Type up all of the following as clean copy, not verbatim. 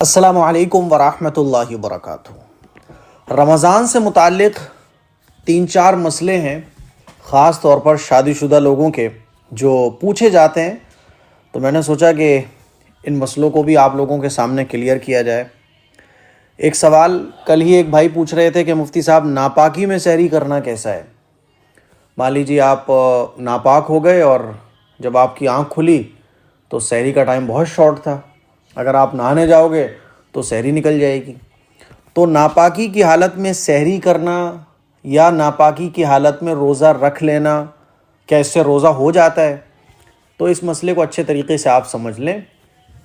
السلام علیکم ورحمۃ اللہ وبرکاتہ۔ رمضان سے متعلق 3-4 مسئلے ہیں، خاص طور پر شادی شدہ لوگوں کے، جو پوچھے جاتے ہیں، تو میں نے سوچا کہ ان مسئلوں کو بھی آپ لوگوں کے سامنے کلیئر کیا جائے۔ ایک سوال کل ہی ایک بھائی پوچھ رہے تھے کہ مفتی صاحب ناپاکی میں سحری کرنا کیسا ہے؟ مان لیجیے آپ ناپاک ہو گئے اور جب آپ کی آنکھ کھلی تو سحری کا ٹائم بہت شارٹ تھا، اگر آپ نہانے جاؤ گے تو سحری نکل جائے گی۔ تو ناپاکی کی حالت میں سحری کرنا یا ناپاکی کی حالت میں روزہ رکھ لینا، کیا اس سے روزہ ہو جاتا ہے؟ تو اس مسئلے کو اچھے طریقے سے آپ سمجھ لیں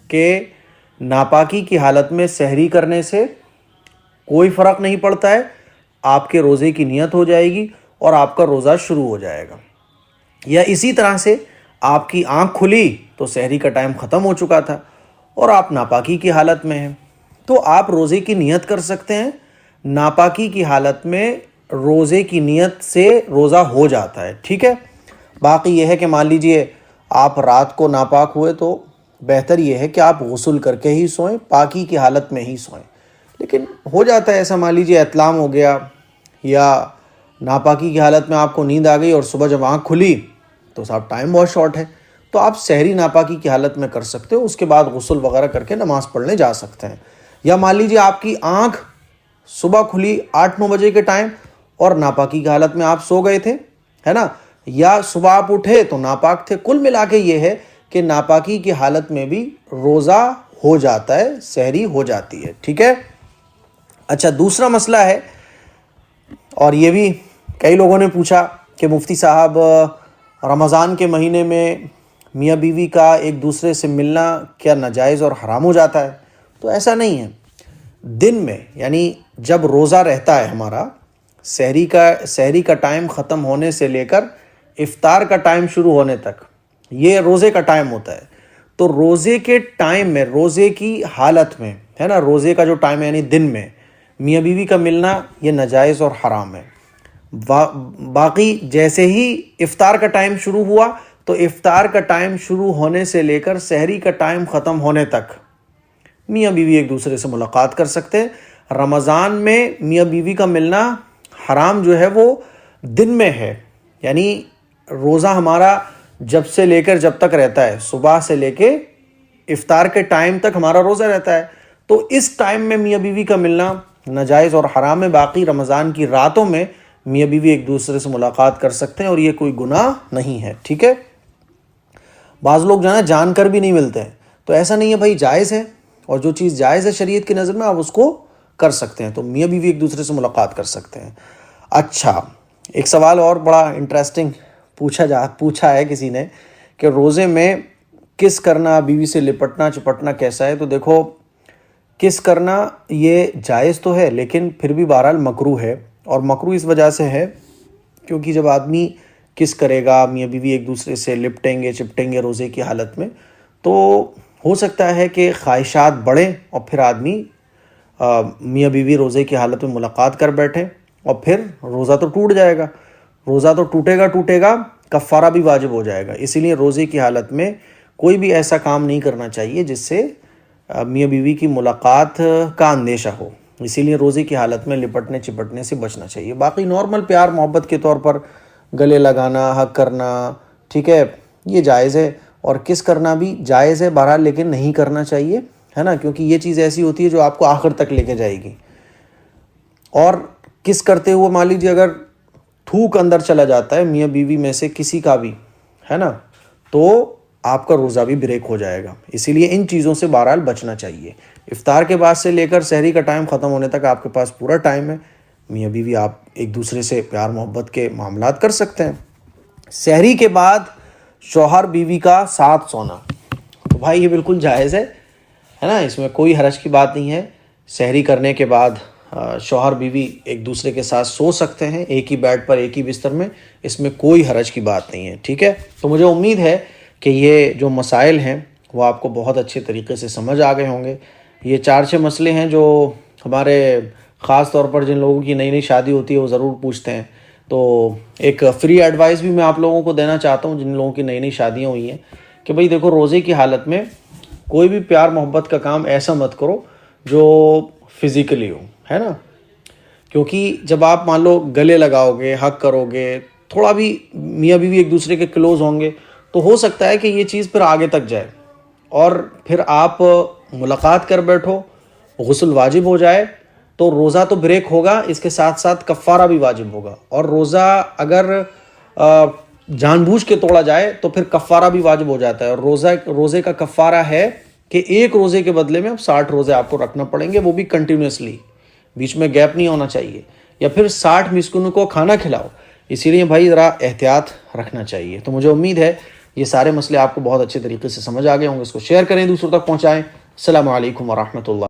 کہ ناپاکی کی حالت میں سحری کرنے سے کوئی فرق نہیں پڑتا ہے، آپ کے روزے کی نیت ہو جائے گی اور آپ کا روزہ شروع ہو جائے گا۔ یا اسی طرح سے آپ کی آنکھ کھلی تو سحری کا ٹائم ختم ہو چکا تھا اور آپ ناپاکی کی حالت میں ہیں، تو آپ روزے کی نیت کر سکتے ہیں۔ ناپاکی کی حالت میں روزے کی نیت سے روزہ ہو جاتا ہے، ٹھیک ہے۔ باقی یہ ہے کہ مان لیجئے آپ رات کو ناپاک ہوئے تو بہتر یہ ہے کہ آپ غسل کر کے ہی سوئیں، پاکی کی حالت میں ہی سوئیں۔ لیکن ہو جاتا ہے ایسا، مان لیجئے احتلام ہو گیا یا ناپاکی کی حالت میں آپ کو نیند آ گئی اور صبح جب آنکھ کھلی تو صاحب ٹائم بہت شارٹ ہے، تو آپ سحری ناپاکی کی حالت میں کر سکتے ہو، اس کے بعد غسل وغیرہ کر کے نماز پڑھنے جا سکتے ہیں۔ یا مان لیجیے آپ کی آنکھ صبح کھلی 8-9 بجے کے ٹائم اور ناپاکی کی حالت میں آپ سو گئے تھے، ہے نا، یا صبح آپ اٹھے تو ناپاک تھے۔ کل ملا کے یہ ہے کہ ناپاکی کی حالت میں بھی روزہ ہو جاتا ہے، سحری ہو جاتی ہے، ٹھیک ہے۔ اچھا، دوسرا مسئلہ ہے، اور یہ بھی کئی لوگوں نے پوچھا کہ مفتی صاحب رمضان کے مہینے میں میاں بیوی کا ایک دوسرے سے ملنا کیا ناجائز اور حرام ہو جاتا ہے؟ تو ایسا نہیں ہے۔ دن میں، یعنی جب روزہ رہتا ہے ہمارا، سحری کا ٹائم ختم ہونے سے لے کر افطار کا ٹائم شروع ہونے تک، یہ روزے کا ٹائم ہوتا ہے۔ تو روزے کے ٹائم میں، روزے کی حالت میں، ہے نا، روزے کا جو ٹائم ہے یعنی دن میں میاں بیوی کا ملنا یہ ناجائز اور حرام ہے۔ باقی جیسے ہی افطار کا ٹائم شروع ہوا تو افطار کا ٹائم شروع ہونے سے لے کر سحری کا ٹائم ختم ہونے تک میاں بیوی ایک دوسرے سے ملاقات کر سکتے ہیں۔ رمضان میں میاں بیوی کا ملنا حرام جو ہے وہ دن میں ہے، یعنی روزہ ہمارا جب سے لے کر جب تک رہتا ہے، صبح سے لے کے افطار کے ٹائم تک ہمارا روزہ رہتا ہے، تو اس ٹائم میں میاں بیوی کا ملنا ناجائز اور حرام ہے۔ باقی رمضان کی راتوں میں میاں بیوی ایک دوسرے سے ملاقات کر سکتے ہیں اور یہ کوئی گناہ نہیں ہے، ٹھیک ہے۔ بعض لوگ جو ہے نا جان کر بھی نہیں ملتے ہیں، تو ایسا نہیں ہے بھائی، جائز ہے، اور جو چیز جائز ہے شریعت کی نظر میں آپ اس کو کر سکتے ہیں، تو میاں بیوی ایک دوسرے سے ملاقات کر سکتے ہیں۔ اچھا، ایک سوال اور بڑا انٹرسٹنگ پوچھا ہے کسی نے کہ روزے میں کس کرنا، بیوی سے لپٹنا چپٹنا کیسا ہے؟ تو دیکھو، کس کرنا یہ جائز تو ہے لیکن پھر بھی بہرحال مکروہ ہے، اور مکروہ اس وجہ سے ہے کیونکہ جب آدمی کس کرے گا، میاں بیوی ایک دوسرے سے لپٹیں گے چپٹیں گے روزے کی حالت میں، تو ہو سکتا ہے کہ خواہشات بڑھیں اور پھر آدمی میاں بیوی روزے کی حالت میں ملاقات کر بیٹھیں اور پھر روزہ تو ٹوٹ جائے گا، روزہ تو ٹوٹے گا، کفارہ بھی واجب ہو جائے گا۔ اسی لیے روزے کی حالت میں کوئی بھی ایسا کام نہیں کرنا چاہیے جس سے میاں بیوی کی ملاقات کا اندیشہ ہو، اسی لیے روزے کی حالت میں لپٹنے چپٹنے سے بچنا چاہیے۔ باقی نارمل پیار محبت کے طور پر گلے لگانا، حق کرنا، ٹھیک ہے، یہ جائز ہے، اور کس کرنا بھی جائز ہے بہرحال، لیکن نہیں کرنا چاہیے، ہے نا، کیونکہ یہ چیز ایسی ہوتی ہے جو آپ کو آخر تک لے کے جائے گی۔ اور کس کرتے ہوئے مان لیجیے اگر تھوک اندر چلا جاتا ہے میاں بیوی میں سے کسی کا بھی، ہے نا، تو آپ کا روزہ بھی بریک ہو جائے گا، اسی لیے ان چیزوں سے بہرحال بچنا چاہیے۔ افطار کے بعد سے لے کر سحری کا ٹائم ختم ہونے تک آپ کے پاس پورا ٹائم ہے، میاں بیوی آپ ایک دوسرے سے پیار محبت کے معاملات کر سکتے ہیں۔ سحری کے بعد شوہر بیوی کا ساتھ سونا، تو بھائی یہ بالکل جائز ہے نا، اس میں کوئی حرج کی بات نہیں ہے۔ سحری کرنے کے بعد شوہر بیوی ایک دوسرے کے ساتھ سو سکتے ہیں، ایک ہی بیڈ پر ایک ہی بستر میں، اس میں کوئی حرج کی بات نہیں ہے، ٹھیک ہے۔ تو مجھے امید ہے کہ یہ جو مسائل ہیں وہ آپ کو بہت اچھے طریقے سے سمجھ آ گئے ہوں گے۔ یہ 4-6 مسئلے ہیں جو ہمارے خاص طور پر جن لوگوں کی نئی شادی ہوتی ہے وہ ضرور پوچھتے ہیں، تو ایک فری ایڈوائس بھی میں آپ لوگوں کو دینا چاہتا ہوں جن لوگوں کی نئی شادیاں ہوئی ہیں کہ بھئی دیکھو، روزے کی حالت میں کوئی بھی پیار محبت کا کام ایسا مت کرو جو فزیکلی ہو، ہے نا. کیونکہ جب آپ مان لو گلے لگاؤ گے، حق کرو گے، تھوڑا بھی میاں بیوی ایک دوسرے کے کلوز ہوں گے تو ہو سکتا ہے کہ یہ چیز پھر آگے تک جائے، اور پھر آپ ملاقات کر بیٹھو، غسل واجب ہو جائے تو روزہ تو بریک ہوگا، اس کے ساتھ ساتھ کفارہ بھی واجب ہوگا. اور روزہ اگر جان بوجھ کے توڑا جائے تو پھر کفارہ بھی واجب ہو جاتا ہے. اور روزے کا کفارہ ہے کہ ایک روزے کے بدلے میں اب 60 روزے آپ کو رکھنا پڑیں گے، وہ بھی کنٹینیوسلی، بیچ میں گیپ نہیں ہونا چاہیے. یا پھر 60 مسکینوں کو کھانا کھلاؤ. اسی لیے بھائی ذرا احتیاط رکھنا چاہیے. تو مجھے امید ہے یہ سارے مسئلے آپ کو بہت اچھے طریقے سے سمجھ آ گئے ہوں گے. اس کو شیئر کریں، دوسروں تک پہنچائیں. السلام علیکم ورحمۃ اللہ.